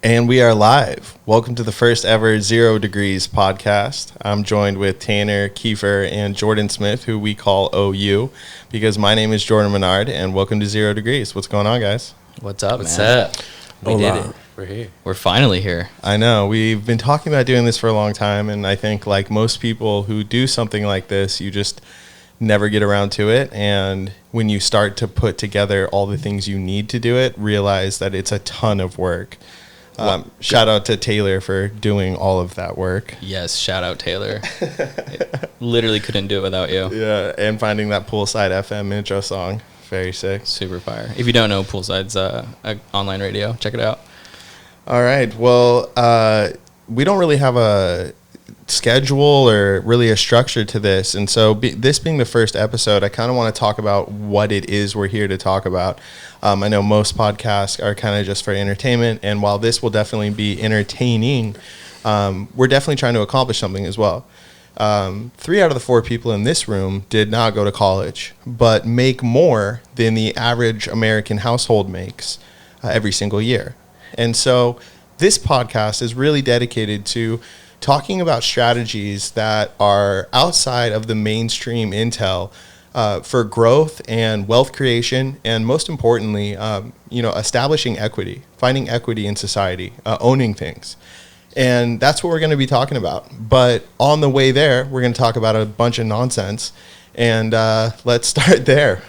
And we are live. Welcome to the first ever 0 Degrees podcast. I'm joined with Tanner, Kiefer, and Jourdan Smith, who we call OU, because my name is Jourdan Menard, and welcome to 0 Degrees. What's going on, guys? What's up, What's man? up? We did it. We're here. We're finally here. I know. We've been talking about doing this for a long time, and I think like most people who do something like this, you just never get around to it. And when you start to put together all the things you need to do it, realize that it's a ton of work. Shout out to Taylor for doing all of that work. Yes, shout out Taylor. Literally couldn't do it without you. Yeah, and finding that Poolside FM intro song. Very sick. Super fire. If you don't know, Poolside's an online radio. Check it out. All right. Well, we don't really have a schedule or really a structure to this. And so this being the first episode, I kind of want to talk about what it is we're here to talk about. I know most podcasts are kind of just for entertainment. And while this will definitely be entertaining, we're definitely trying to accomplish something as well. 3 out of the 4 people in this room did not go to college, but make more than the average American household makes every single year. And so this podcast is really dedicated to talking about strategies that are outside of the mainstream intel for growth and wealth creation, and most importantly, establishing equity, finding equity in society, owning things. And that's what we're going to be talking about. But on the way there, we're going to talk about a bunch of nonsense. And let's start there.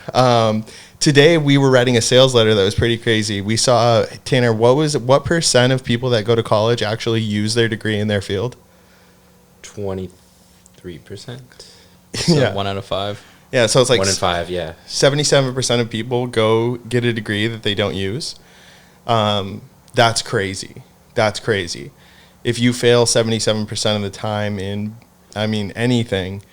Today, we were writing a sales letter that was pretty crazy. We saw, Tanner, what percent of people that go to college actually use their degree in their field? 23%. So Yeah. 1 out of 5. Yeah, so it's like 1 in 5, yeah. 77% of people go get a degree that they don't use. That's crazy. That's crazy. If you fail 77% of the time in, anything,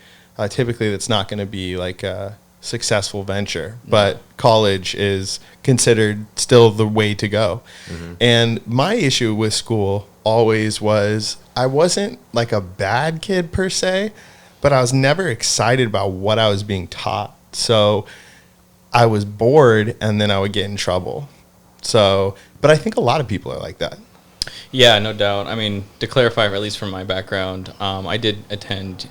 typically that's not going to be like a successful venture. But college is considered still the way to go. Mm-hmm. And my issue with school always was I wasn't like a bad kid per se, but I was never excited about what I was being taught. So I was bored and then I would get in trouble. But I think a lot of people are like that. Yeah, no doubt. I mean, to clarify, at least from my background, I did attend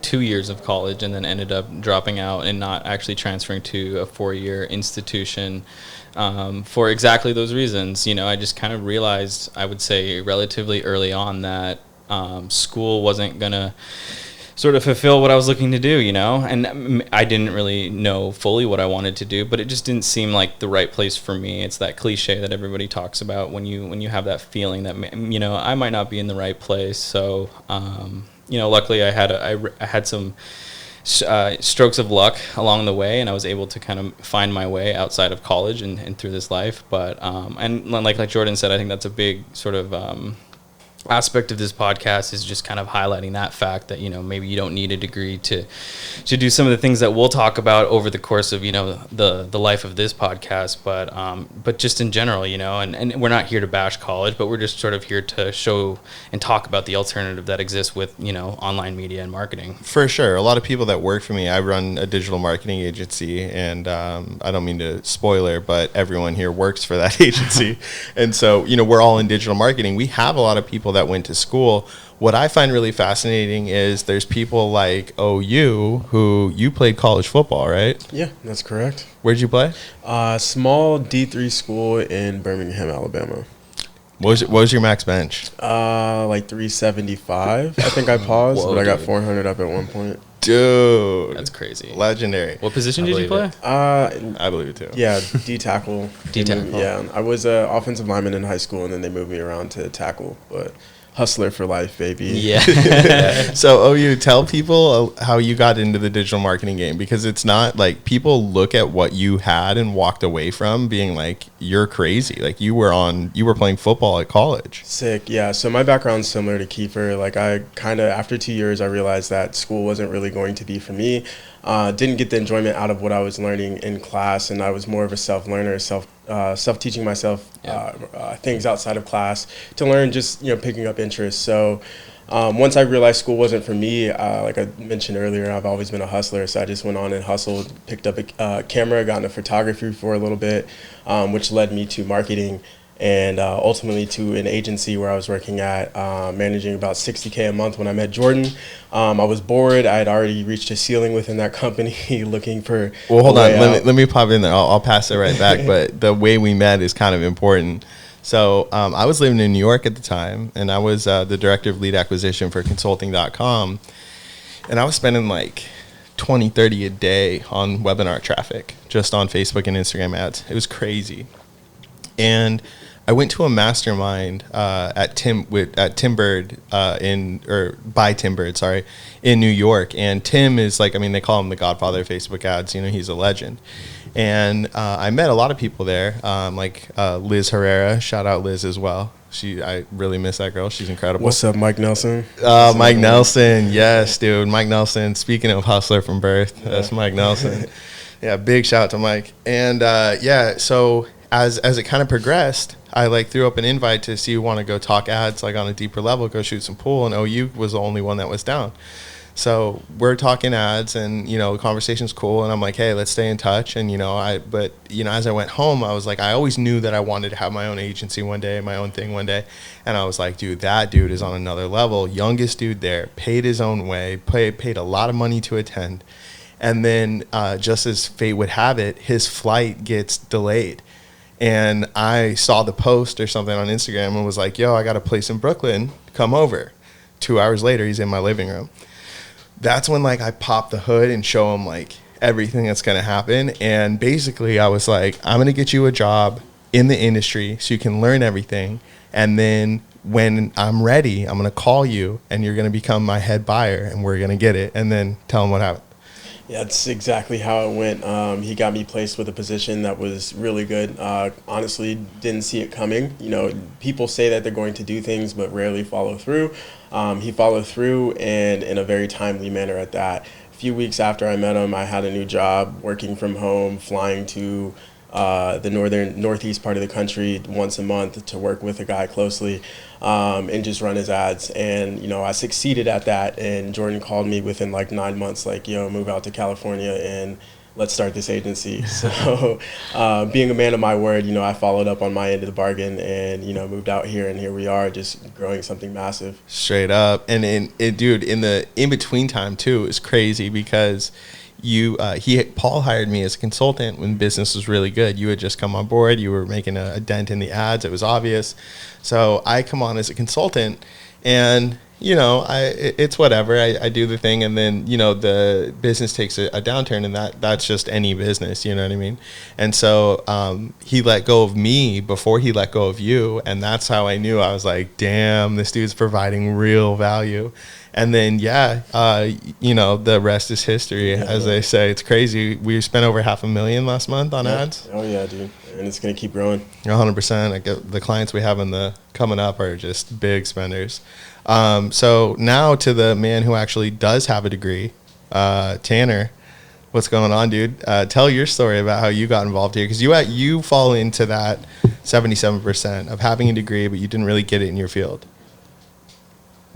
2 years of college and then ended up dropping out and not actually transferring to a 4-year institution for exactly those reasons. You know, I just kind of realized, I would say relatively early on, that school wasn't going to sort of fulfill what I was looking to do, you know, and I didn't really know fully what I wanted to do, but it just didn't seem like the right place for me. It's that cliche that everybody talks about when you have that feeling that, you know, I might not be in the right place. So, luckily I had some strokes of luck along the way, and I was able to kind of find my way outside of college and through this life. But, and like Jourdan said, I think that's a big sort of, aspect of this podcast is just kind of highlighting that fact that, you know, maybe you don't need a degree to do some of the things that we'll talk about over the course of, you know, the life of this podcast, but just in general, you know, and we're not here to bash college, but we're just sort of here to show and talk about the alternative that exists with, you know, online media and marketing. For sure. A lot of people that work for me, I run a digital marketing agency, and I don't mean to spoiler, but everyone here works for that agency. And so, you know, we're all in digital marketing. We have a lot of people that went to school. What I find really fascinating is there's people like OU who you played college football, right? Yeah, that's correct. Where'd you play? Small D3 school in Birmingham, Alabama. What was your max bench? Like 375. I think I paused, Whoa, but I got dude. 400 up at one point. Dude. That's crazy. Legendary. What position did you play? I believe it too. Yeah, D tackle. D tackle. Yeah, I was an offensive lineman in high school, and then they moved me around to tackle. But hustler for life, baby. Yeah. So OU, tell people how you got into the digital marketing game, because it's not like people look at what you had and walked away from being like, you're crazy. Like you were playing football at college. Sick, yeah. So my background's similar to Kiefer. Like I kind of, after 2 years, I realized that school wasn't really going to be for me. Didn't get the enjoyment out of what I was learning in class, and I was more of a self-learner, self-teaching myself things outside of class to learn, just, you know, picking up interest. So once I realized school wasn't for me, like I mentioned earlier, I've always been a hustler, so I just went on and hustled, picked up a camera, got into photography for a little bit, which led me to marketing. and ultimately to an agency where I was working at, managing about $60K a month when I met Jourdan. I was bored. I had already reached a ceiling within that company, looking for. Well, hold on. Let me pop in there. I'll pass it right back. But the way we met is kind of important. So I was living in New York at the time, and I was the director of lead acquisition for consulting.com. And I was spending like 20, 30 a day on webinar traffic, just on Facebook and Instagram ads. It was crazy. And I went to a mastermind at Tim Bird by Tim Bird, sorry, in New York. And Tim is like, I mean, they call him the godfather of Facebook ads. You know, he's a legend. And I met a lot of people there, like Liz Herrera. Shout out Liz as well. I really miss that girl. She's incredible. What's up, Mike Nelson? Mike Nelson. Yes, dude. Mike Nelson. Speaking of hustler from birth, that's Mike Nelson. Yeah, big shout out to Mike. And so as it kind of progressed, I like threw up an invite to see you want to go talk ads like on a deeper level, go shoot some pool, and OU was the only one that was down. So we're talking ads, and the conversation's cool, and I'm like, hey, let's stay in touch. And as I went home, I was like, I always knew that I wanted to have my own agency one day, my own thing one day. And I was like, dude, that dude is on another level. Youngest dude there, paid his own way, paid a lot of money to attend. And then just as fate would have it, his flight gets delayed. And I saw the post or something on Instagram and was like, yo, I got a place in Brooklyn, come over. 2 hours later, he's in my living room. That's when like I pop the hood and show him like everything that's going to happen. And basically I was like, I'm going to get you a job in the industry so you can learn everything. And then when I'm ready, I'm going to call you and you're going to become my head buyer and we're going to get it. And then tell him what happened. Yeah, that's exactly how it went. He got me placed with a position that was really good. Honestly, didn't see it coming. People say that they're going to do things, but rarely follow through. He followed through, and in a very timely manner at that. A few weeks after I met him, I had a new job working from home, flying to the northeast part of the country once a month to work with a guy closely and just run his ads. And, I succeeded at that. And Jourdan called me within like 9 months, like, yo, move out to California and let's start this agency. So being a man of my word, I followed up on my end of the bargain and, moved out here. And here we are just growing something massive. Straight up. And dude, in the in-between time, too, is crazy because Paul hired me as a consultant when business was really good. You had just come on board. You were making a dent in the ads. It was obvious. So I come on as a consultant and, it's whatever. I do the thing and then, the business takes a downturn and that's just any business, you know what I mean? And so he let go of me before he let go of you. And that's how I knew. I was like, damn, this dude's providing real value. And then, the rest is history, as they say. It's crazy. We spent over $500,000 last month on ads. Oh, yeah, dude. And it's going to keep growing. 100%. The clients we have coming up are just big spenders. So now to the man who actually does have a degree, Tanner. What's going on, dude? Tell your story about how you got involved here. Because you fall into that 77% of having a degree, but you didn't really get it in your field.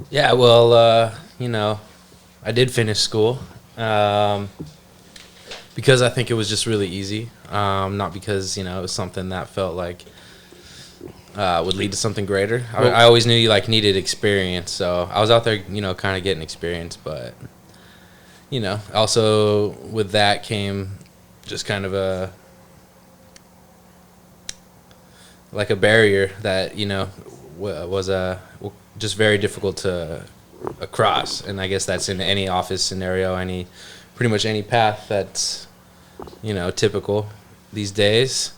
Yeah, well, I did finish school because I think it was just really easy, not because, it was something that felt like would lead to something greater. I always knew you, needed experience, so I was out there, kind of getting experience, but, also with that came just kind of a barrier that, was just very difficult to cross, and I guess that's in any office scenario, pretty much any path that's typical these days.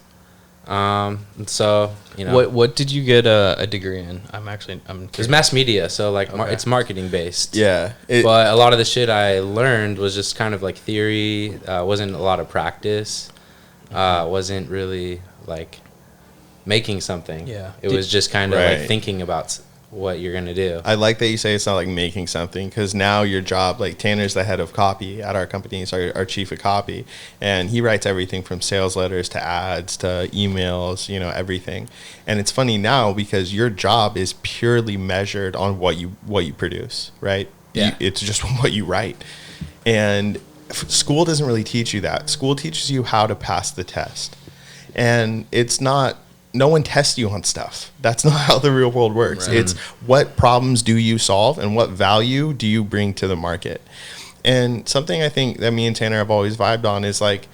And so what did you get a degree in? I'm it's mass media, so it's marketing based. Yeah, but a lot of the shit I learned was just kind of theory. Wasn't a lot of practice. Wasn't really making something. Yeah, it was just kind of thinking about what you're going to do. I like that you say it's not like making something, because now your job, Tanner's the head of copy at our company. He's our chief of copy, and he writes everything from sales letters to ads to emails, everything. And it's funny now because your job is purely measured on what you produce, right? Yeah. It's just what you write. And school doesn't really teach you that. School teaches you how to pass the test. And it's not no one tests you on stuff. That's not how the real world works. Right. It's what problems do you solve and what value do you bring to the market. And something I think that me and Tanner have always vibed on is like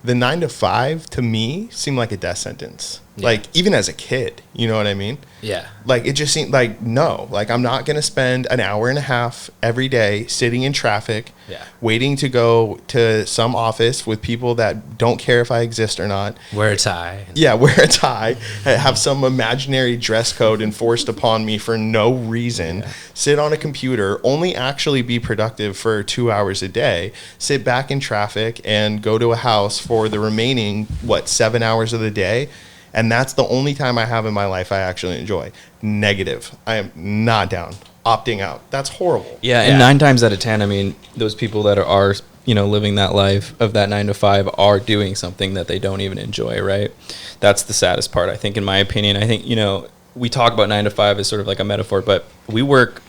the 9 to 5 to me seemed like a death sentence. Yeah. Like even as a kid, you know what I mean? Yeah. Like it just seemed like, no, like I'm not going to spend an hour and a half every day sitting in traffic, waiting to go to some office with people that don't care if I exist or not. Wear a tie. Yeah, wear a tie, have some imaginary dress code enforced upon me for no reason, sit on a computer, only actually be productive for 2 hours a day, sit back in traffic and go to a house for the remaining, 7 hours of the day. And that's the only time I have in my life I actually enjoy. Negative. I am not down. Opting out. That's horrible. Yeah, and 9 times out of 10, I mean, those people that are living that life of that 9 to 5 are doing something that they don't even enjoy, right? That's the saddest part, I think, in my opinion. I think, we talk about 9 to 5 as sort of like a metaphor, but we work,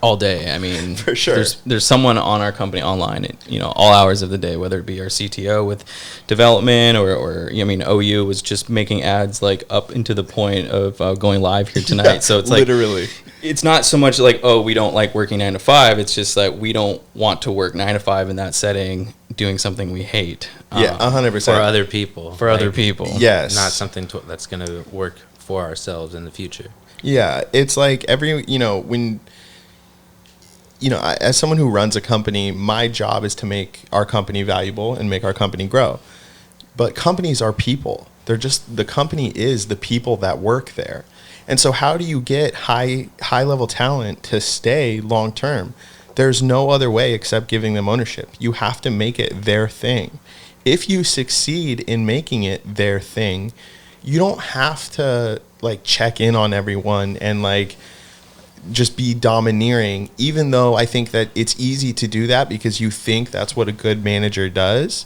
all day. I mean, for sure. There's someone on our company online, all hours of the day, whether it be our CTO with development or OU was just making ads like up into the point of going live here tonight. So it's like literally, it's not so much like, oh, we don't like working 9 to 5. It's just like we don't want to work 9 to 5 in that setting, doing something we hate. 100% for other people. Other people. Yes, not something that's going to work for ourselves in the future. Yeah, it's like when. As someone who runs a company, my job is to make our company valuable and make our company grow. But companies are people. The company is the people that work there. And so how do you get high level talent to stay long term? There's no other way except giving them ownership. You have to make it their thing. If you succeed in making it their thing, you don't have to check in on everyone and just be domineering, even though I think that it's easy to do that because you think that's what a good manager does.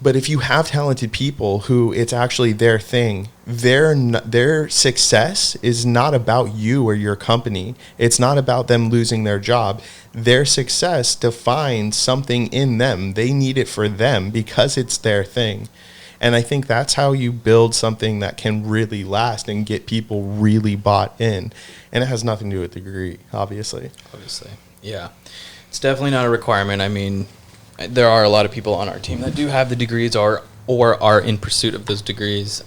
But if you have talented people who it's actually their thing, their success is not about you or your company. It's not about them losing their job. Their success defines something in them. They need it for them because it's their thing. And I think that's how you build something that can really last and get people really bought in. And it has nothing to do with the degree, obviously. Yeah. It's definitely not a requirement. I mean, there are a lot of people on our team that do have the degrees or are in pursuit of those degrees.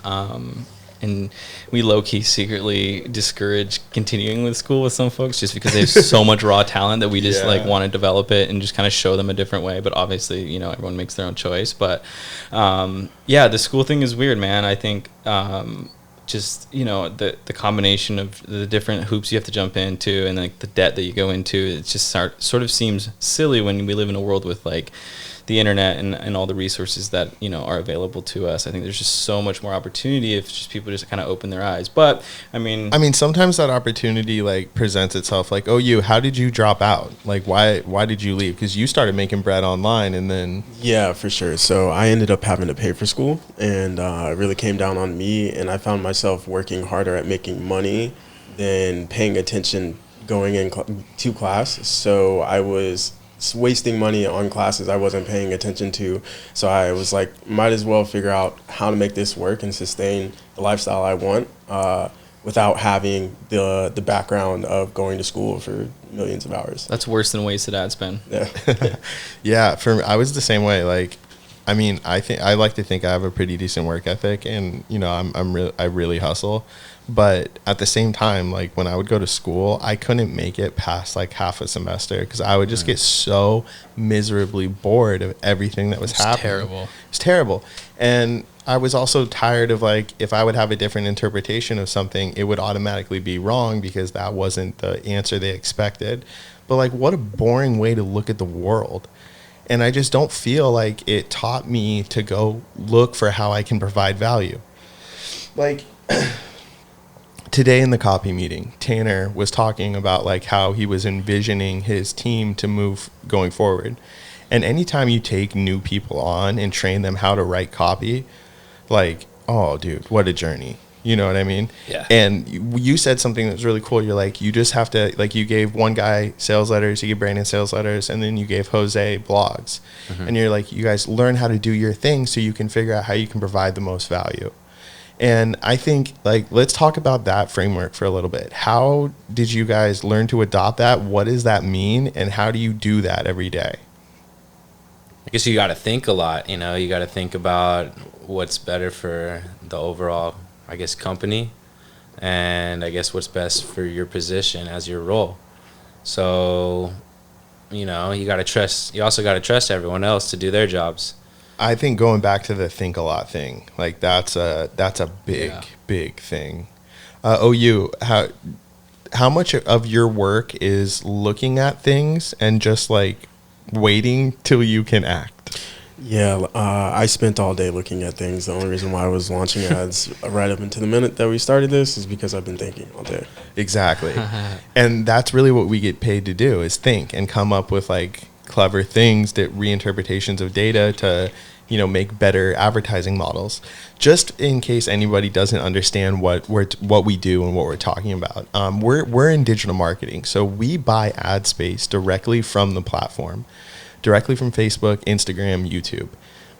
And we low-key secretly discourage continuing with school with some folks just because they have so much raw talent that we just want to develop it and just kind of show them a different way. But obviously, everyone makes their own choice. But the school thing is weird, man. I think the combination of the different hoops you have to jump into and the debt that you go into, it just sort of seems silly when we live in a world with the internet and all the resources that are available to us. I think there's just so much more opportunity if just people just kind of open their eyes. But I mean sometimes that opportunity presents itself how did you drop out? Why did you leave? Because you started making bread online and then for sure. So I ended up having to pay for school, and it really came down on me, and I found myself working harder at making money than paying attention going to class. So I was wasting money on classes I wasn't paying attention to. So I was might as well figure out how to make this work and sustain the lifestyle I want without having the background of going to school for millions of hours. That's worse than wasted ad spend. Yeah. I was the same way. I like to think I have a pretty decent work ethic, and I really hustle. But at the same time, when I would go to school, I couldn't make it past half a semester because I would just get so miserably bored of everything that was happening. It's terrible. And I was also tired of if I would have a different interpretation of something, it would automatically be wrong because that wasn't the answer they expected. But what a boring way to look at the world. And I just don't feel like it taught me to go look for how I can provide value. Today in the copy meeting, Tanner was talking about how he was envisioning his team to move going forward. And anytime you take new people on and train them how to write copy, oh, dude, what a journey. You know what I mean? Yeah. And you said something that was really cool. You're you just have to, you gave one guy sales letters, you gave Brandon sales letters, and then you gave Jose blogs. Mm-hmm. And you're you guys learn how to do your thing so you can figure out how you can provide the most value. And I think, like, let's talk about that framework for a little bit. How did you guys learn to adopt that? What does that mean? And how do you do that every day? I guess you got to think a lot, you know, you got to think about what's better for the overall, I guess, company, and I guess what's best for your position as your role. So, you know, you also got to trust everyone else to do their jobs. I think going back to the think a lot thing, like that's a big, big thing. OU, how much of your work is looking at things and just like waiting till you can act? Yeah, I spent all day looking at things. The only reason why I was launching ads right up into the minute that we started this is because I've been thinking all day. Exactly. And that's really what we get paid to do, is think and come up with like clever things, that reinterpretations of data to, you know, make better advertising models. Just in case anybody doesn't understand what we do and what we're talking about, we're in digital marketing, so we buy ad space directly from the platform, directly from Facebook, Instagram, YouTube.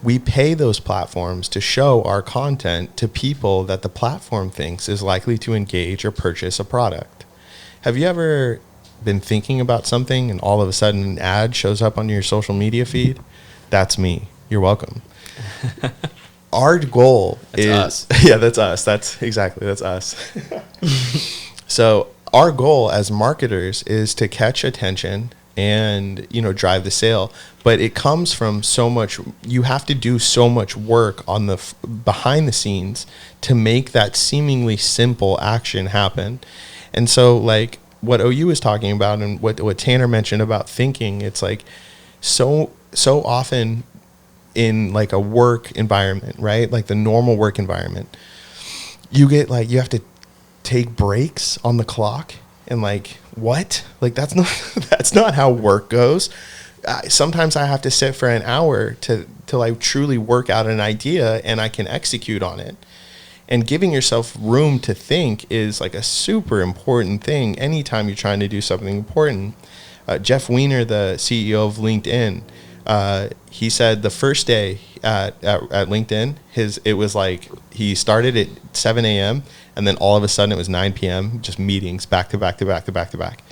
We pay those platforms to show our content to people that the platform thinks is likely to engage or purchase a product. Have you ever been thinking about something and all of a sudden an ad shows up on your social media feed? That's me. You're welcome. Our goal is us. Yeah, that's us. That's us. So our goal as marketers is to catch attention and, you know, drive the sale. But it comes from so much, you have to do so much work on the behind the scenes to make that seemingly simple action happen. And so like what OU is talking about and what Tanner mentioned about thinking, it's like so often in like a work environment, right? Like the normal work environment, you get like, you have to take breaks on the clock, and like, what? Like that's not how work goes. Sometimes I have to sit for an hour till I truly work out an idea and I can execute on it. And giving yourself room to think is like a super important thing anytime you're trying to do something important. Jeff Weiner, the CEO of LinkedIn, he said the first day at LinkedIn, it was like he started at 7 a.m. and then all of a sudden it was 9 p.m. just meetings back to back to back to back to back.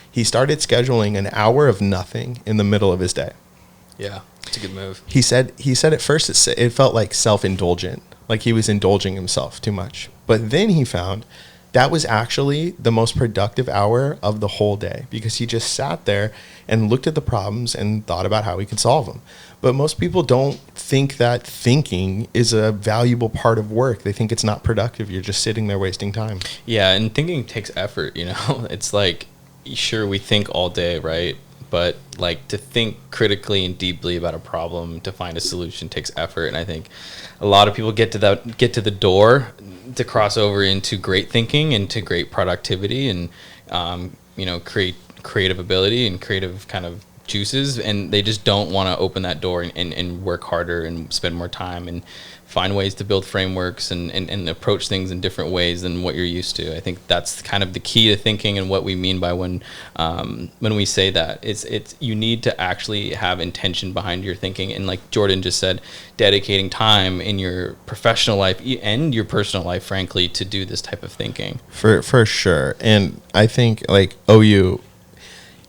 He started scheduling an hour of nothing in the middle of his day. Yeah, it's a good move. He said at first it felt like self-indulgent, like he was indulging himself too much. But then he found that was actually the most productive hour of the whole day, because he just sat there and looked at the problems and thought about how he could solve them. But most people don't think that thinking is a valuable part of work. They think it's not productive. You're just sitting there wasting time. Yeah, and thinking takes effort, you know? It's like, sure, we think all day, right? But like to think critically and deeply about a problem, to find a solution, takes effort. And I think a lot of people get to the door to cross over into great thinking, into great productivity, and you know, creative ability and creative kind of juices, and they just don't want to open that door and work harder and spend more time and find ways to build frameworks and approach things in different ways than what you're used to. I think that's kind of the key to thinking, and what we mean by when we say that. It's you need to actually have intention behind your thinking, and like Jourdan just said, dedicating time in your professional life and your personal life, frankly, to do this type of thinking. For sure. And I think like OU,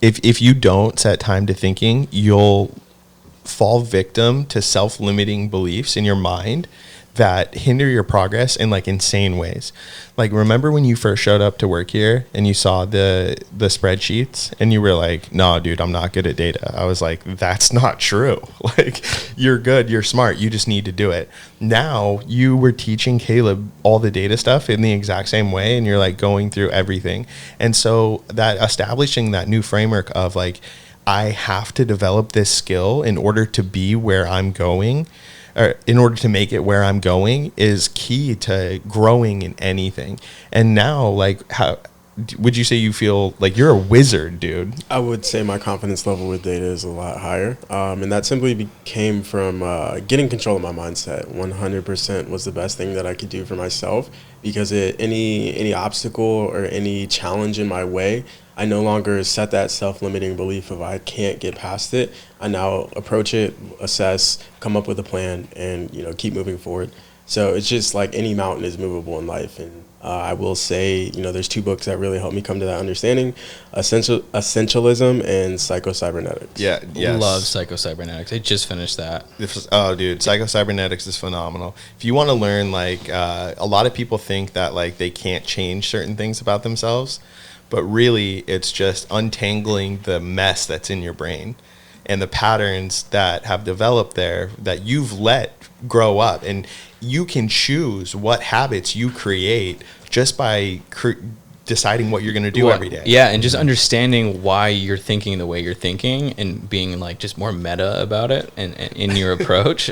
if you don't set time to thinking, you'll fall victim to self-limiting beliefs in your mind that hinder your progress in like insane ways. Like, remember when you first showed up to work here and you saw the spreadsheets and you were like, no, dude, I'm not good at data. I was like, that's not true. Like, you're good, you're smart, you just need to do it. Now you were teaching Caleb all the data stuff in the exact same way, and you're like going through everything. And so that establishing that new framework of like, I have to develop this skill in order to be where I'm going, or in order to make it where I'm going, is key to growing in anything. And now, like, how would you say you feel like you're a wizard, dude? I would say my confidence level with data is a lot higher. And that simply came from getting control of my mindset. 100% was the best thing that I could do for myself, because any obstacle or any challenge in my way, I no longer set that self-limiting belief of I can't get past it. I now approach it, assess, come up with a plan, and keep moving forward. So it's just like any mountain is movable in life. And I will say, there's 2 books that really helped me come to that understanding: Essentialism and Psycho-Cybernetics. Yeah, yes. Love Psycho-Cybernetics. I just finished that. Oh, dude, Psycho-Cybernetics is phenomenal. If you want to learn, like, a lot of people think that, like, they can't change certain things about themselves, but really it's just untangling the mess that's in your brain and the patterns that have developed there that you've let grow up. And you can choose what habits you create just by deciding what you're going to do every day. Yeah, and just understanding why you're thinking the way you're thinking and being like just more meta about it and in your approach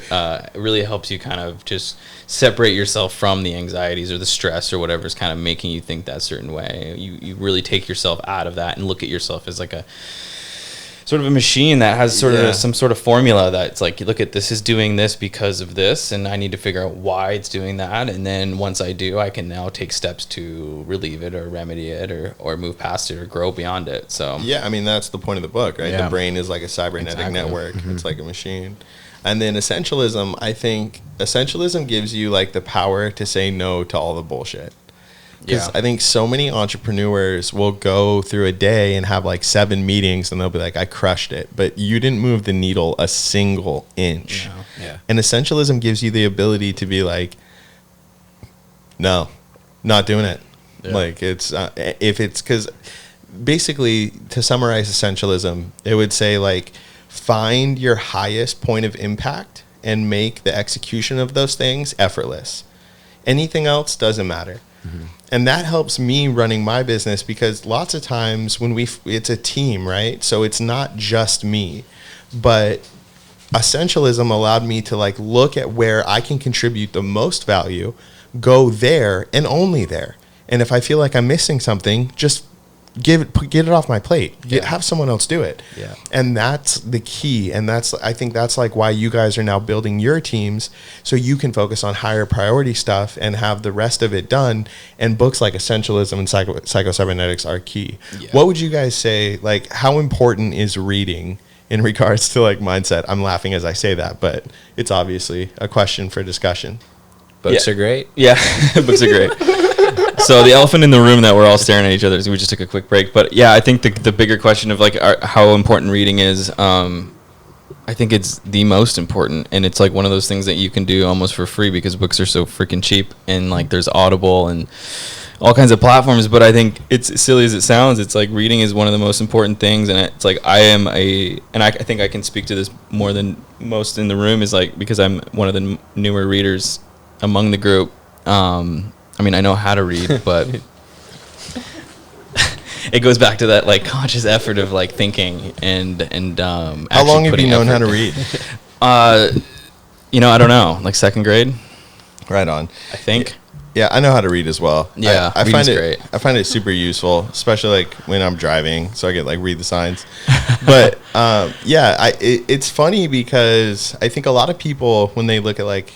really helps you kind of just separate yourself from the anxieties or the stress or whatever's kind of making you think that certain way. You really take yourself out of that and look at yourself as like a sort of a machine that has sort of some sort of formula that's like, look at this is doing this because of this, and I need to figure out why it's doing that, and then once I do, I can now take steps to relieve it or remedy it or move past it or grow beyond it. So yeah, I mean, that's the point of the book, right? Yeah. The brain is like a cybernetic network. It's like a machine. And then essentialism, I think essentialism gives you like the power to say no to all the bullshit. Because I think so many entrepreneurs will go through a day and have like 7 meetings and they'll be like, I crushed it. But you didn't move the needle a single inch. No. Yeah. And essentialism gives you the ability to be like, no, not doing it. Yeah. Like it's, if it's, because basically to summarize essentialism, it would say like, find your highest point of impact and make the execution of those things effortless. Anything else doesn't matter. Mm-hmm. And that helps me running my business because lots of times when it's a team, right? So it's not just me, but essentialism allowed me to like look at where I can contribute the most value, go there and only there. And if I feel like I'm missing something, just get it off my plate. Have someone else do it. Yeah. And that's the key. And I think that's like why you guys are now building your teams so you can focus on higher priority stuff and have the rest of it done. And books like Essentialism and Psycho-Cybernetics are key. Yeah. What would you guys say, like, how important is reading in regards to like mindset? I'm laughing as I say that, but it's obviously a question for discussion. Books are great. Yeah, books are great. So the elephant in the room that we're all staring at each other, so we just took a quick break. But yeah, I think the bigger question of like how important reading is, I think it's the most important. And it's like one of those things that you can do almost for free because books are so freaking cheap. And like there's Audible and all kinds of platforms. But I think it's as silly as it sounds. It's like reading is one of the most important things. And it's like and I think I can speak to this more than most in the room is like because I'm one of the newer readers among the group. I mean, I know how to read, but it goes back to that like conscious effort of like thinking and how long have you known how to read? I don't know, like 2nd grade. Right on. I think. Yeah, I know how to read as well. Yeah, I find it great. I find it super useful, especially like when I'm driving, so I get like read the signs. But it's funny because I think a lot of people when they look at like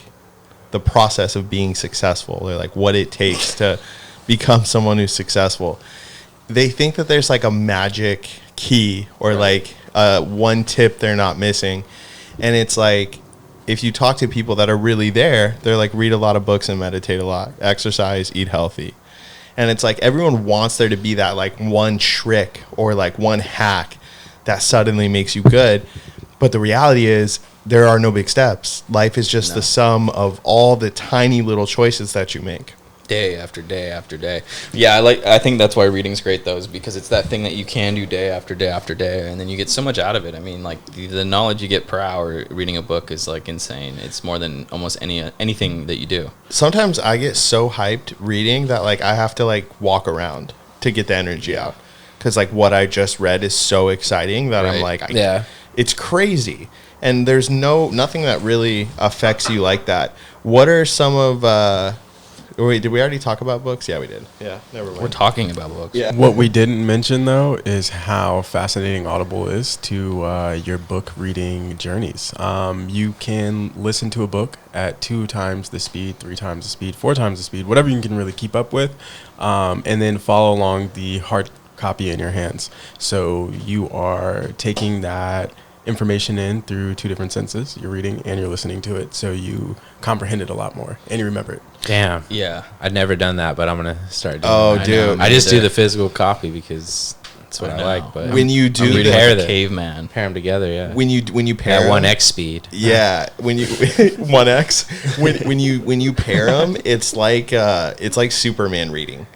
the process of being successful or like what it takes to become someone who's successful, they think that there's like a magic key or like one tip they're not missing. And it's like, if you talk to people that are really there, they're like, read a lot of books and meditate a lot, exercise, eat healthy. And it's like, everyone wants there to be that like one trick or like one hack that suddenly makes you good. But the reality is, there are no big steps. Life is just the sum of all the tiny little choices that you make. Day after day after day. Yeah, I think that's why reading's great though, is because it's that thing that you can do day after day after day, and then you get so much out of it. I mean, like the knowledge you get per hour reading a book is like insane. It's more than almost anything that you do. Sometimes I get so hyped reading that like I have to like walk around to get the energy out, because like what I just read is so exciting that I'm like, it's crazy. And there's nothing that really affects you like that. What are some of wait, did we already talk about books? Yeah, we did. Yeah, never mind. We're talking about books. Yeah. What we didn't mention though is how fascinating Audible is to your book reading journeys. You can listen to a book at 2 times the speed, 3 times the speed, 4 times the speed, whatever you can really keep up with, and then follow along the hard copy in your hands. So you are taking that information in through two different senses. You're reading and you're listening to it, so you comprehend it a lot more and you remember it. Damn. Yeah. I'd never done that, but I'm going to start doing Oh, that. dude. I just do the physical copy because that's what I like. But when you do I'm reading pair like a them. caveman. pair them together, yeah. when you pair At them, 1x speed. yeah, when you 1x when you pair them, it's like Superman reading.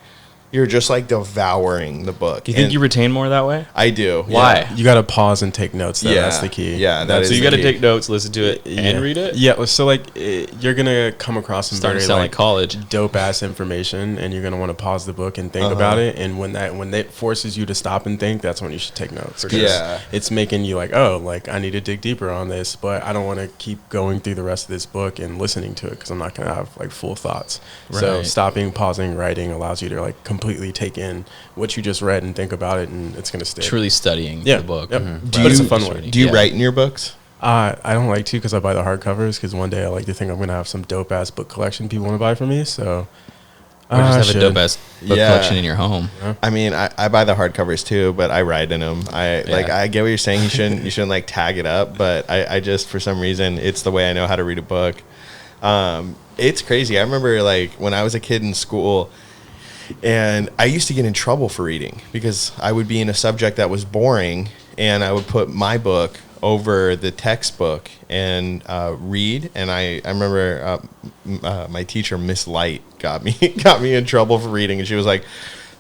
You're just like devouring the book. Do you think And you retain more that way? I do. Why? Yeah. You got to pause and take notes, though. Yeah. That's the key. Yeah, that So is you the got to key. take notes, listen to it, and read it? Yeah, so like you're going to come across some Starting very to sound like college. dope ass information, and you're going to want to pause the book and think about it. And when that forces you to stop and think, that's when you should take notes. 'Cause Yeah. it's making you like, oh, like I need to dig deeper on this, but I don't want to keep going through the rest of this book and listening to it because I'm not going to have like full thoughts. So Right. stopping, pausing, writing allows you to like completely take in what you just read and think about it, and it's going to stay. Truly studying Yeah. the book. Yep. Do But it's a you- fun one. Do you Yeah. write in your books? I don't like to because I buy the hardcovers because one day I like to think I'm going to have some dope ass book collection people want to buy from me. So Or I just have should. a dope ass book Yeah. collection in your home. I mean, I buy the hardcovers too, but I write in them. I get what you're saying. You shouldn't like tag it up, but I just for some reason it's the way I know how to read a book. It's crazy. I remember like when I was a kid in school, and I used to get in trouble for reading because I would be in a subject that was boring, and I would put my book over the textbook and read. And I remember my teacher, Miss Light, got me in trouble for reading, and she was like,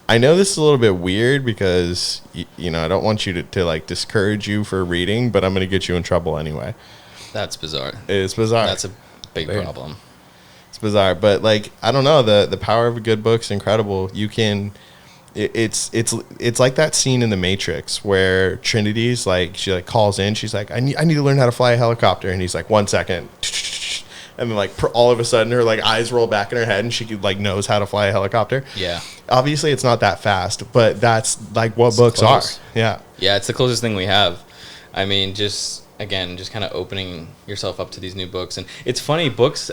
I know this is a little bit weird because you know I don't want you to like discourage you for reading, but I'm going to get you in trouble anyway. That's bizarre. It's bizarre. That's a big Weird. problem. It's bizarre, but like I don't know, the power of a good book's incredible. You can, it's like that scene in The Matrix where Trinity's like she like calls in, she's like I need to learn how to fly a helicopter, and he's like 1 second, and then like all of a sudden her like eyes roll back in her head and she like knows how to fly a helicopter. Yeah. Obviously it's not that fast, but that's like what books close. are. Yeah. Yeah, it's the closest thing we have. I mean, just kind of opening yourself up to these new books. And it's funny, books,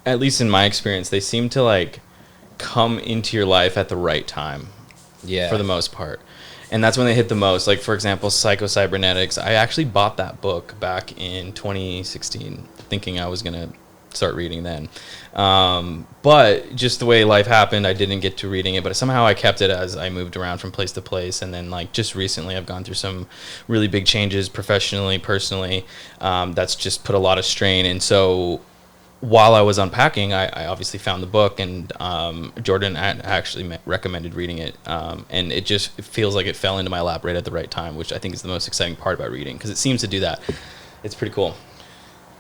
at least in my experience, they seem to like come into your life at the right time. Yeah. For the most part. And that's when they hit the most. Like, for example, Psycho-Cybernetics. I actually bought that book back in 2016, thinking I was going to start reading then. But just the way life happened, I didn't get to reading it. But somehow I kept it as I moved around from place to place. And then, like, just recently I've gone through some really big changes professionally, personally. That's just put a lot of strain. And so while I was unpacking, I obviously found the book, and Jourdan actually recommended reading it, and it feels like it fell into my lap right at the right time, which I think is the most exciting part about reading, because it seems to do that. It's pretty cool.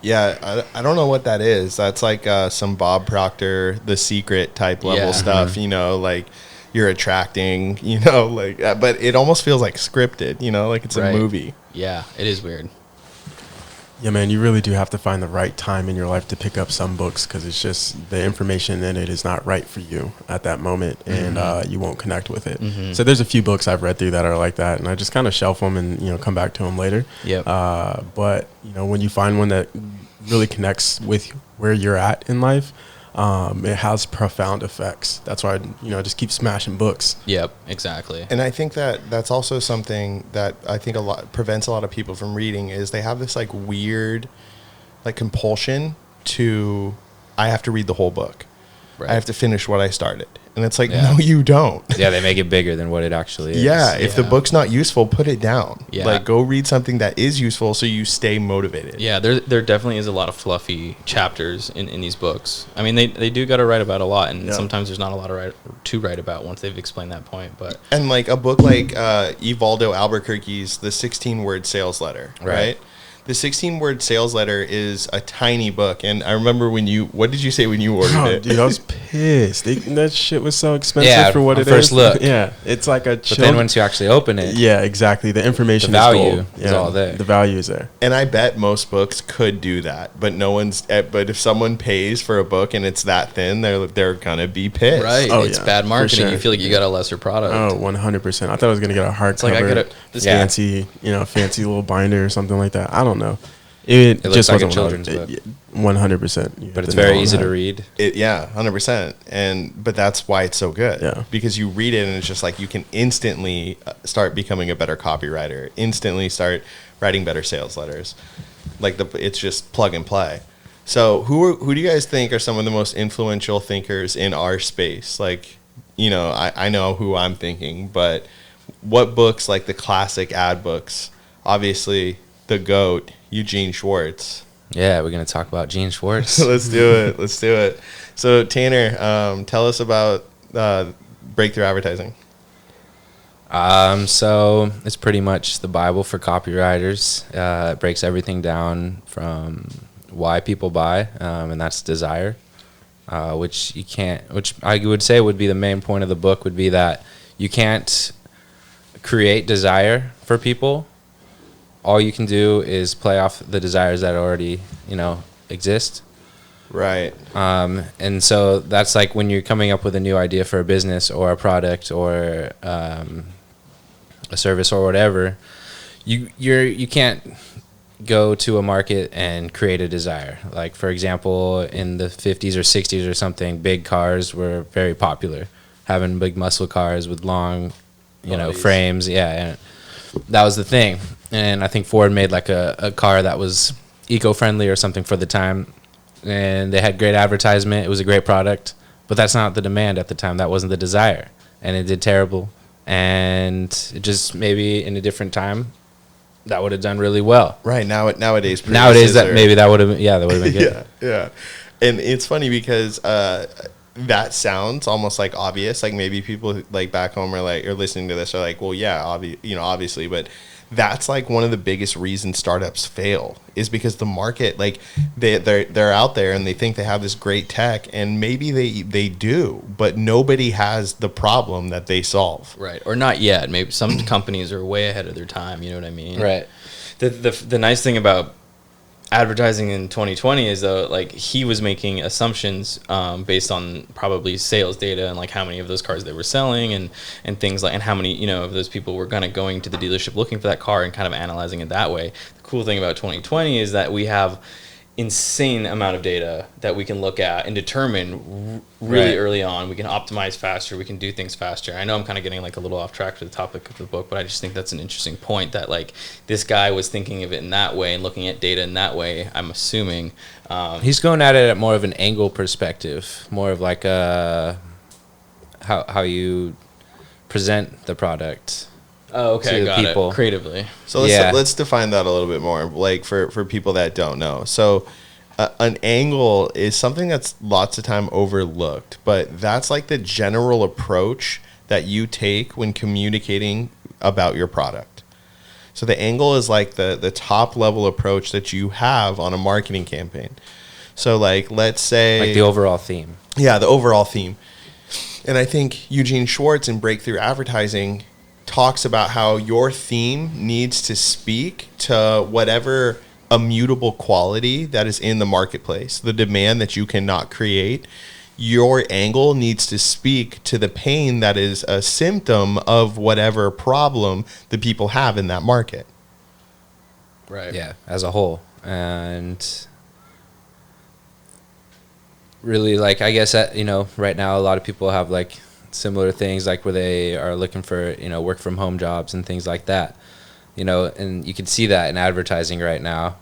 Yeah, I don't know what that is. That's like some Bob Proctor, The Secret type level Yeah. stuff, you know, like you're attracting, you know, like, but it almost feels like scripted, you know, like it's Right. a movie. Yeah, it is weird. Yeah, man, you really do have to find the right time in your life to pick up some books because it's just the information in it is not right for you at that moment, and you won't connect with it. So there's a few books I've read through that are like that, and I just kind of shelf them and come back to them later. Yep. But when you find one that really connects with where you're at in life, it has profound effects. That's why I just keep smashing books. Yep, exactly. And I think that's also something that I think prevents a lot of people from reading is they have this like weird like compulsion to I have to read the whole book. Right. I have to finish what I started. And it's like, Yeah. no, you don't. Yeah, they make it bigger than what it actually is. Yeah, if the Yeah. book's not useful, put it down. Yeah. Like go read something that is useful so you stay motivated. Yeah, there definitely is a lot of fluffy chapters in these books. I mean, they do got to write about a lot, and Yeah. sometimes there's not a lot to write about once they've explained that point. But And like a book like Evaldo Albuquerque's The 16-Word Sales Letter, right? The 16-word sales letter is a tiny book. And I remember what did you say when you ordered Oh, it? dude, I was pissed. That shit was so expensive Yeah, for what on it first is. look. Yeah, it's like a But then once you actually open it, yeah, exactly. The information The value is gold. is all there. The value is there. And I bet most books could do that, but but if someone pays for a book and it's that thin, they're gonna be pissed. Oh, it's yeah, bad for marketing. sure. You feel like you got a lesser product. Oh, 100%. I thought I was gonna get a hardcover, like I coulda- this- Yeah. fancy, fancy little binder or something like that. I don't know. It looks just like a wasn't children's what I- book. 100%. but it's very easy to read. Yeah, 100%. But that's why it's so good. Yeah. Because you read it and it's just like you can instantly start becoming a better copywriter. Instantly start writing better sales letters. Like it's just plug and play. So who do you guys think are some of the most influential thinkers in our space? Like, you know, I know who I'm thinking, but what books, like the classic ad books? Obviously, the GOAT, Eugene Schwartz. Yeah, we're going to talk about Gene Schwartz. Let's do it. So, Tanner, tell us about breakthrough advertising. So it's pretty much the Bible for copywriters. It breaks everything down from why people buy, and that's desire, which I would say would be the main point of the book, would be that you can't create desire for people. All you can do is play off the desires that already, exist. Right. And so that's like when you're coming up with a new idea for a business or a product or a service or whatever, you can't go to a market and create a desire. Like, for example, in the 50s or 60s or something, big cars were very popular, having big muscle cars with long, frames. Yeah, and that was the thing. And I think Ford made like a car that was eco-friendly or something for the time, and they had great advertisement. It was a great product, but that's not the demand at the time. That wasn't the desire, and it did terrible. And it just, maybe in a different time, that would have done really well. Right. Nowadays that would have been good. Yeah. And it's funny because that sounds almost like obvious. Like maybe people like back home are listening to this are like, well, yeah, obviously, but that's like one of the biggest reasons startups fail is because the market, like they're out there and they think they have this great tech, and maybe they do, but nobody has the problem that they solve. Right. Or not yet. Maybe some companies are way ahead of their time. You know what I mean? Right. The nice thing about advertising in 2020 is though, like, he was making assumptions based on probably sales data and like how many of those cars they were selling and things like, and how many of those people were going to the dealership looking for that car and kind of analyzing it that way. The cool thing about 2020 is that we have insane amount of data that we can look at and determine really early on. We can optimize faster, we can do things faster. I know I'm kind of getting like a little off track for the topic of the book, but I just think that's an interesting point, that like this guy was thinking of it in that way and looking at data in that way. I'm assuming he's going at it at more of an angle perspective, more of like how you present the product. Oh, okay, got people. It. Creatively. So let's define that a little bit more, like for people that don't know. So an angle is something that's lots of time overlooked, but that's like the general approach that you take when communicating about your product. So the angle is like the top level approach that you have on a marketing campaign. So like, let's say like the overall theme. Yeah, the overall theme. And I think Eugene Schwartz in Breakthrough Advertising talks about how your theme needs to speak to whatever immutable quality that is in the marketplace, the demand that you cannot create. Your angle needs to speak to the pain that is a symptom of whatever problem the people have in that market. Right. Yeah, as a whole. And really, like, I guess that, right now a lot of people have like similar things, like where they are looking for work from home jobs and things like that, and you can see that in advertising right now,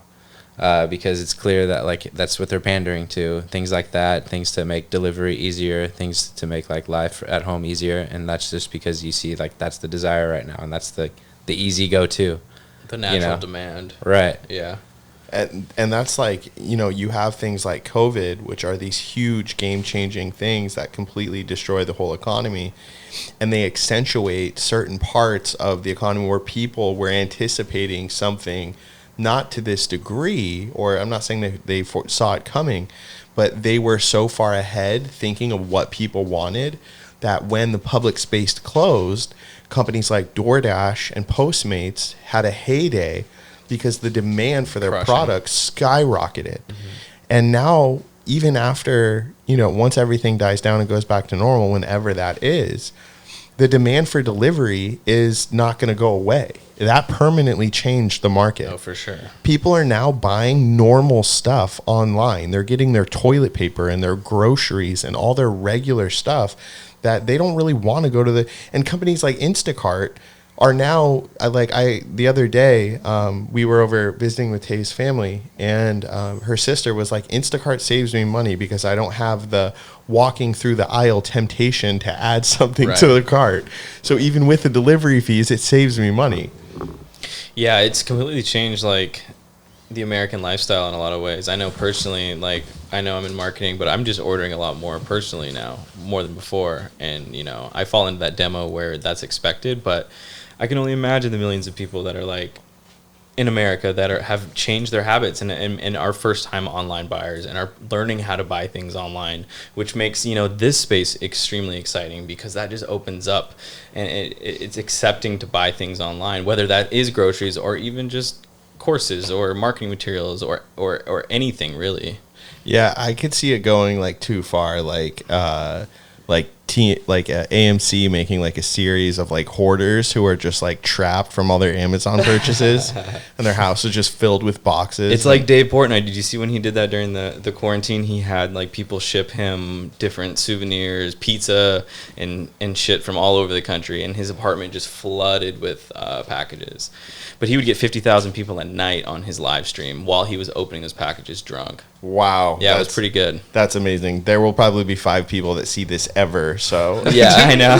because it's clear that like that's what they're pandering to, things like that, things to make delivery easier, things to make like life at home easier, and that's just because you see like that's the desire right now, and that's the easy go-to, the natural demand. Right. Yeah. And that's like, you have things like COVID, which are these huge game-changing things that completely destroy the whole economy. And they accentuate certain parts of the economy where people were anticipating something not to this degree, or I'm not saying that they saw it coming, but they were so far ahead thinking of what people wanted that when the public space closed, companies like DoorDash and Postmates had a heyday because the demand for their products skyrocketed. Mm-hmm. And now, even after, once everything dies down and goes back to normal, whenever that is, the demand for delivery is not going to go away. That permanently changed the market. Oh, for sure. People are now buying normal stuff online. They're getting their toilet paper and their groceries and all their regular stuff that they don't really want to go to and companies like Instacart are now the other day we were over visiting with Tay's family, and her sister was like, Instacart saves me money because I don't have the walking through the aisle temptation to add something to the cart. So even with the delivery fees, it saves me money. Yeah, it's completely changed like the American lifestyle in a lot of ways. I know personally, like I know I'm in marketing, but I'm just ordering a lot more personally now, more than before. And, you know, I fall into that demo where that's expected, but I can only imagine the millions of people that are like in America that have changed their habits and are first time online buyers and are learning how to buy things online, which makes, you know, this space extremely exciting because that just opens up and it's accepting to buy things online, whether that is groceries or even just courses or marketing materials or anything really. Yeah, I could see it going like too far, like AMC making like a series of like hoarders who are just like trapped from all their Amazon purchases and their house is just filled with boxes. It's like Dave Portnoy. Did you see when he did that during the quarantine? He had like people ship him different souvenirs, pizza and shit from all over the country, and his apartment just flooded with packages. But he would get 50,000 people a night on his live stream while he was opening those packages drunk. Wow. Yeah, it was pretty good. That's amazing. There will probably be 5 people that see this ever, so. Yeah, I know.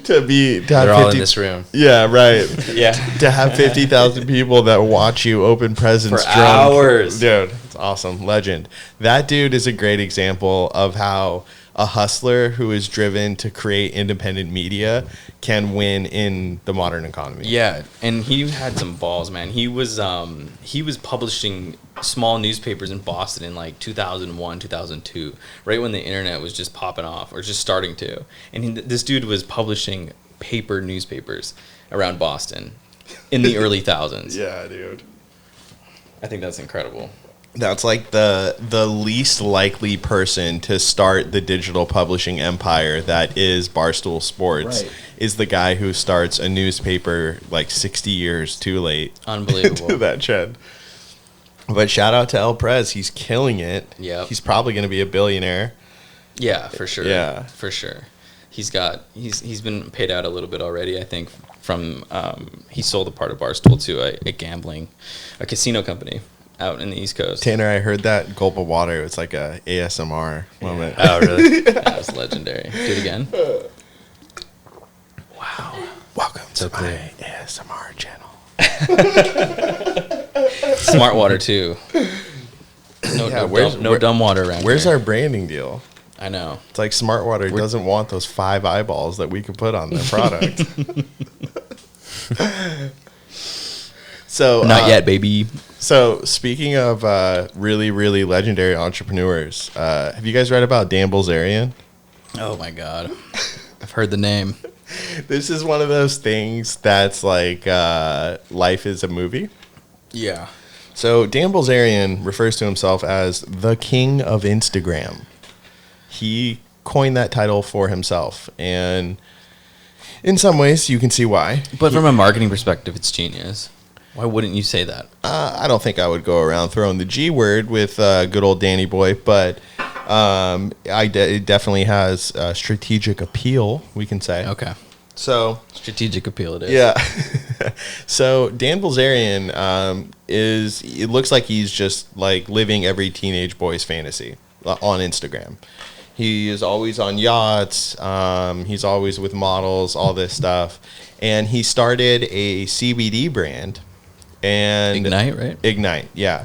They're all in this room. Yeah, right. Yeah. To have 50,000 people that watch you open presents for drunk. hours. Dude, it's awesome. Legend. That dude is a great example of how a hustler who is driven to create independent media can win in the modern economy. Yeah, and he had some balls, man. He was publishing small newspapers in Boston in like 2001, 2002, right when the internet was just popping off or just starting to. And this dude was publishing paper newspapers around Boston in the early thousands. Yeah, dude. I think that's incredible. That's like the least likely person to start the digital publishing empire that is Barstool Sports, right, is the guy who starts a newspaper like 60 years too late. Unbelievable. To that trend. But shout out to El Prez. He's killing it. Yeah. He's probably going to be a billionaire. Yeah, for sure. Yeah. For sure. He's been paid out a little bit already, I think, from he sold a part of Barstool to a casino company out in the East Coast. Tanner, I heard that gulp of water. It's like a ASMR moment. Oh, really? That was legendary. Do it again. Wow. Welcome to my ASMR channel. Smart water, too. No dumb water around Where's here. our branding deal? I know. It's like Smart Water doesn't want those 5 eyeballs that we could put on their product. So not yet, baby. So speaking of really, really legendary entrepreneurs, have you guys read about Dan Bilzerian? Oh my God, I've heard the name. This is one of those things that's like life is a movie. Yeah. So Dan Bilzerian refers to himself as the king of Instagram. He coined that title for himself, and in some ways you can see why. But from a marketing perspective, it's genius. Why wouldn't you say that? I don't think I would go around throwing the G word with good old Danny Boy, but it definitely has strategic appeal, we can say. Okay. So strategic appeal it is. Yeah. So Dan Bilzerian it looks like he's just like living every teenage boy's fantasy on Instagram. He is always on yachts. He's always with models, all this stuff. And he started a CBD brand. And Ignite, right? Ignite, yeah.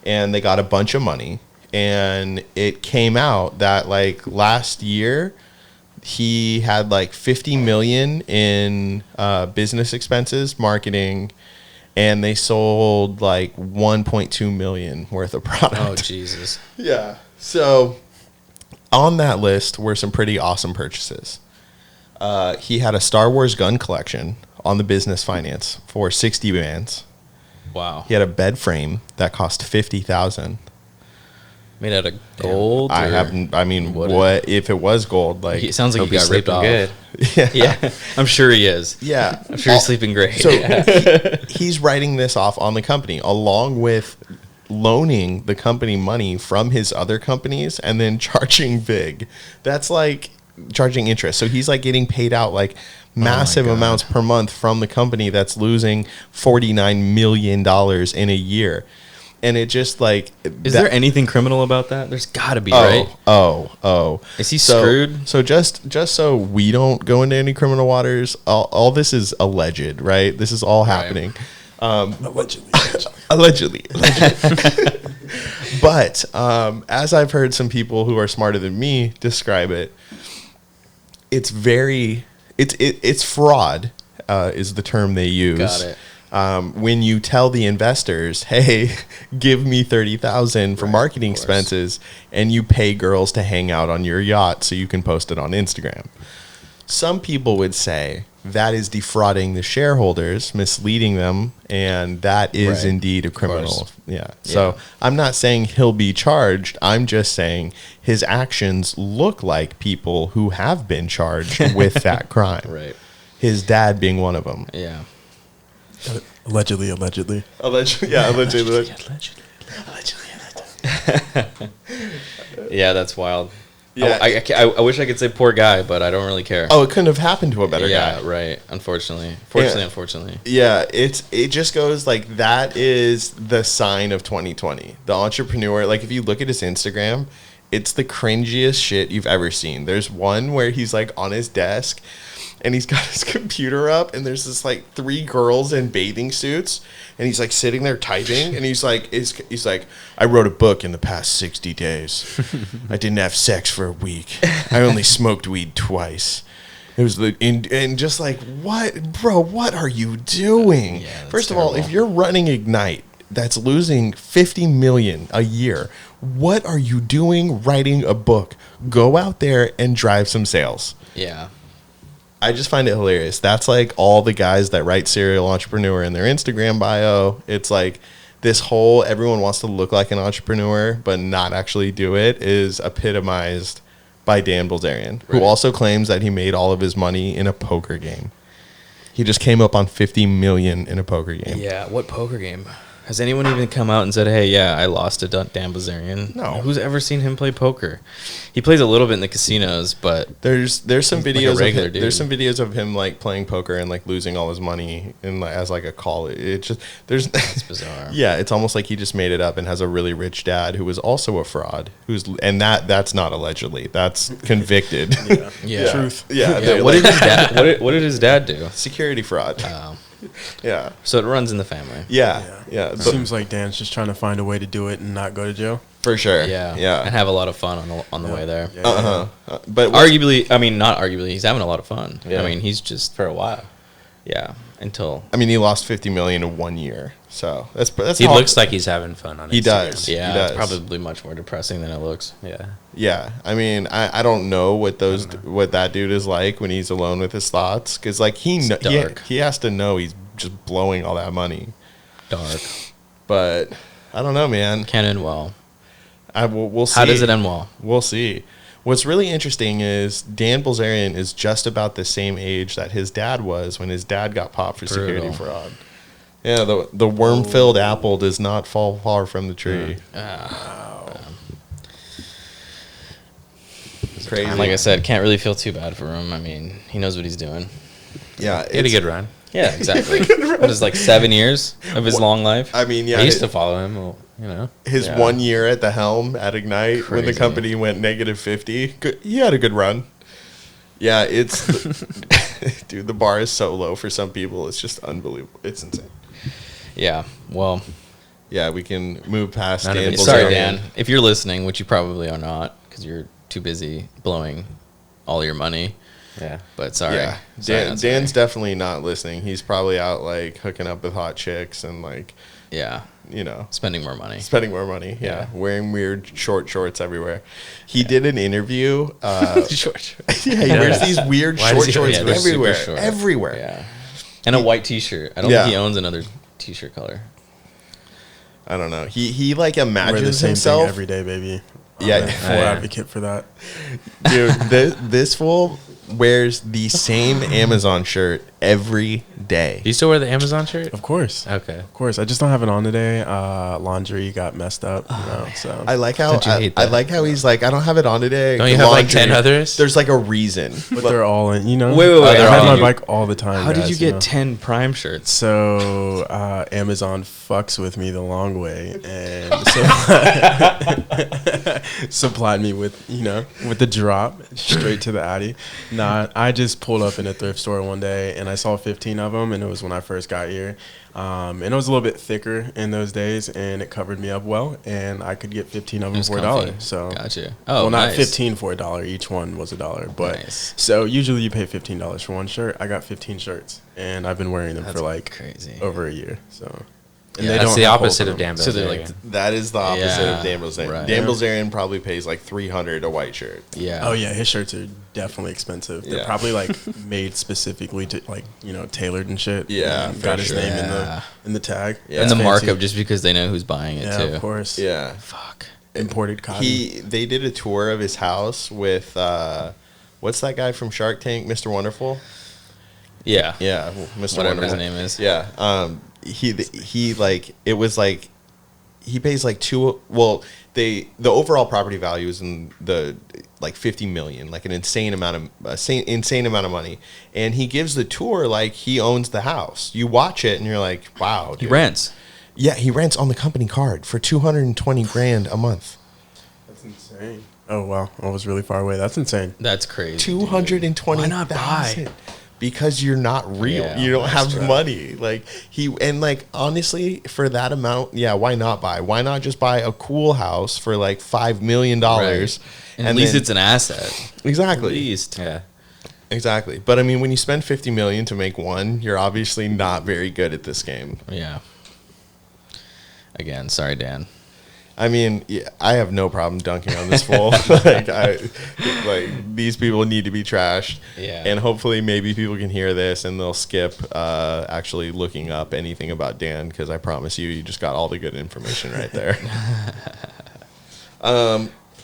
And they got a bunch of money. And it came out that like last year, he had like $50 million in business expenses, marketing, and they sold like $1.2 million worth of product. Oh, Jesus. Yeah. So on that list were some pretty awesome purchases. He had a Star Wars gun collection on the business finance for 60 bands. Wow. He had a bed frame that cost $50,000. Made out of gold? What if it was gold? Like, it sounds like Hope he got ripped off. good. Yeah, I'm sure he is. Yeah. I'm sure he's sleeping great. So he's writing this off on the company along with loaning the company money from his other companies and then charging big. That's like charging interest. So he's like getting paid out like massive amounts per month from the company that's losing $49 million in a year. And it just like... Is there anything criminal about that? There's got to be, right? Oh. Is he screwed? So just so we don't go into any criminal waters, all this is alleged, right? This is all happening. Allegedly. But as I've heard some people who are smarter than me describe it, it's fraud is the term they use. Got it. When you tell the investors, hey, give me $30,000 for marketing expenses, and you pay girls to hang out on your yacht so you can post it on Instagram. Some people would say that is defrauding the shareholders, misleading them, and that is indeed a criminal. Yeah. So I'm not saying he'll be charged. I'm just saying his actions look like people who have been charged with that crime. Right. His dad being one of them. Yeah. Allegedly. Yeah, allegedly. Yeah, that's wild. Yeah. I wish I could say poor guy, but I don't really care. Oh, it couldn't have happened to a better guy. Yeah, right. Unfortunately. Unfortunately. Yeah, it just goes like that is the sign of 2020. The entrepreneur, like if you look at his Instagram, it's the cringiest shit you've ever seen. There's one where he's like on his desk and he's got his computer up and there's this like 3 girls in bathing suits and he's like sitting there typing and he's like I wrote a book in the past 60 days. I didn't have sex for a week. I only smoked weed twice. It was and just like, what, bro, what are you doing? Yeah, First of all, if you're running Ignite that's losing $50 million a year, what are you doing writing a book? Go out there and drive some sales. Yeah. I just find it hilarious. That's like all the guys that write serial entrepreneur in their Instagram bio. It's like this whole everyone wants to look like an entrepreneur but not actually do it is epitomized by Dan Bilzerian, who also claims that he made all of his money in a poker game. He just came up on $50 million in a poker game. Yeah, what poker game? Has anyone even come out and said, hey, yeah, I lost to Dan Bilzerian? No. Who's ever seen him play poker? He plays a little bit in the casinos, but there's some videos like a regular of him, dude. there's some videos of him like playing poker and like losing all his money in as like a college. It just That's bizarre. Yeah, it's almost like he just made it up and has a really rich dad who was also a fraud. That's not allegedly. That's convicted. Yeah. Truth. Yeah. What did his dad do? Security fraud. Yeah. So it runs in the family. Yeah. It seems like Dan's just trying to find a way to do it and not go to jail. For sure. Yeah. Yeah. And have a lot of fun on the way there. But Arguably, I mean, not arguably, he's having a lot of fun. Yeah. I mean, he's just For a while. Yeah. Until he lost $50 million in 1 year. So that's He looks like he's having fun on Instagram. He does. yeah, He does. it's probably much more depressing than it looks. Yeah. Yeah, I don't know what that dude is like when he's alone with his thoughts, because like he has to know he's just blowing all that money. Dark. But I don't know, man. Can't end well. We'll see. How does it end well? We'll see. What's really interesting is Dan Bilzerian is just about the same age that his dad was when his dad got popped for security fraud. Yeah, the worm-filled apple does not fall far from the tree. Crazy. Like I said, can't really feel too bad for him. I mean, he knows what he's doing. Yeah, He had a good run. Yeah, exactly. What is like 7 years of his long life? I mean, yeah. I used to follow him, well, you know. His 1 year at the helm at Ignite when the Crazy. company went negative 50. He had a good run. Yeah, it's dude, the bar is so low for some people. It's just unbelievable. It's insane. Yeah. Well, Yeah, we can move past None of Dan. it. sorry, Bilzerian. Dan. If you're listening, which you probably are not, because you're too busy blowing all your money. Yeah. But sorry. Yeah, Sorry, not sorry. Dan's definitely not listening. He's probably out like hooking up with hot chicks and like, Yeah. Spending more money. spending more money. Yeah, Yeah. wearing weird short shorts everywhere. He did an interview. Short. Yeah, he wears these weird Why short does he- shorts Yeah, they're super everywhere. short. Everywhere. Yeah. And a white T-shirt. I don't Yeah. think he owns another T-shirt color. I don't know. He like Wear the imagines same himself. thing every day, baby. Yeah. I'm a full advocate for that. Dude, this fool wears the same Amazon shirt every day. Do you still wear the Amazon shirt? Of course. Okay. Of course. I just don't have it on today. Laundry got messed up. So I like how Don't you hate I that? like how he's like, I don't have it on today. Don't you have like 10 others? There's like a reason. but they're all in, you know. Wait. I they're ride all my in. bike all the time. How did guys, you get know? 10 Prime shirts? So Amazon fucks with me the long way and supplied me with, with the drop straight to the Addy. Nah, I just pulled up in a thrift store one day and I saw 15 of them, and it was when I first got here. And it was a little bit thicker in those days, and it covered me up well, and I could get 15 of them It's for comfy. $1. So Gotcha. Oh, well, not nice. 15 for $1. Each one was $1. But Nice. so usually you pay $15 for one shirt. I got 15 shirts, and I've been wearing them That's for like crazy. over a year. So and Yeah, That's the have holes opposite in of them. Dan So they're Bilzerian. like, That is the opposite Yeah, of Dan Bilzerian. right. Dan Bilzerian probably pays like $300 a white shirt. yeah. Oh yeah, his shirts are definitely expensive. They're Yeah. probably like made specifically to like tailored and shit. Yeah, And got for his sure. name Yeah. in the tag. Yeah. And the It's markup fancy. just because they know who's buying it Yeah, too. of course. Yeah. Fuck. Imported cotton. They did a tour of his house with what's that guy from Shark Tank, Mr. Wonderful? Yeah. Yeah, Mr. Whatever his Wonderful. name is. Yeah. He like it was like he pays like the overall property value is in the like 50 million, like an insane amount of money, and he gives the tour like he owns the house. You watch it and you're like, wow, dude. He rents. Yeah, he rents on the company card for $220,000 a month. That's insane. Oh wow, I was really far away. That's insane. That's crazy. $220,000. Why not buy? Because you're not real. Yeah, you don't that's have true. money. Like honestly, for that amount, yeah, why not buy? Why not just buy a cool house for like $5 million? Right. And at least then- it's an asset. At exactly. least. Yeah. Exactly. But I mean, when you spend $50 million to make one, you're obviously not very good at this game. Yeah. Again, sorry, Dan. I mean, yeah, I have no problem dunking on this fool. These people need to be trashed. Yeah. And hopefully, maybe people can hear this and they'll skip actually looking up anything about Dan, because I promise you just got all the good information right there.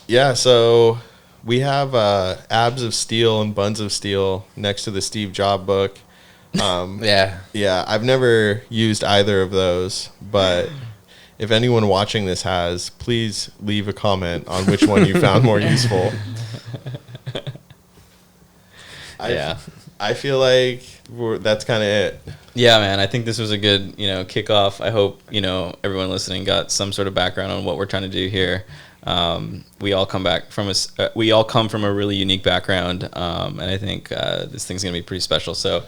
Yeah. So we have Abs of Steel and Buns of Steel next to the Steve Jobs book. Yeah. Yeah, I've never used either of those, but if anyone watching this has, please leave a comment on which one you found more useful. I feel like that's kind of it. Yeah, man. I think this was a good, kickoff. I hope, everyone listening got some sort of background on what we're trying to do here. We all come from a really unique background, and I think this thing's gonna be pretty special. So,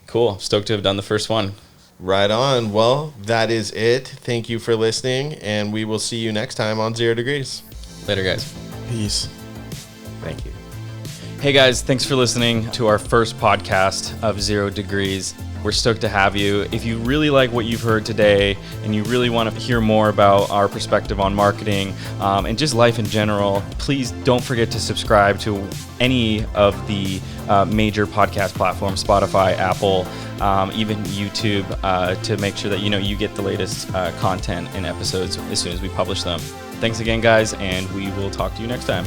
cool. Stoked to have done the first one. Right on. Well, that is it. Thank you for listening, and we will see you next time on 0 Degrees. Later, guys. Peace. Thank you. Hey guys, thanks for listening to our first podcast of 0 Degrees. We're stoked to have you. If you really like what you've heard today and you really want to hear more about our perspective on marketing and just life in general, please don't forget to subscribe to any of the major podcast platforms, Spotify, Apple, even YouTube, to make sure that you get the latest content and episodes as soon as we publish them. Thanks again, guys, and we will talk to you next time.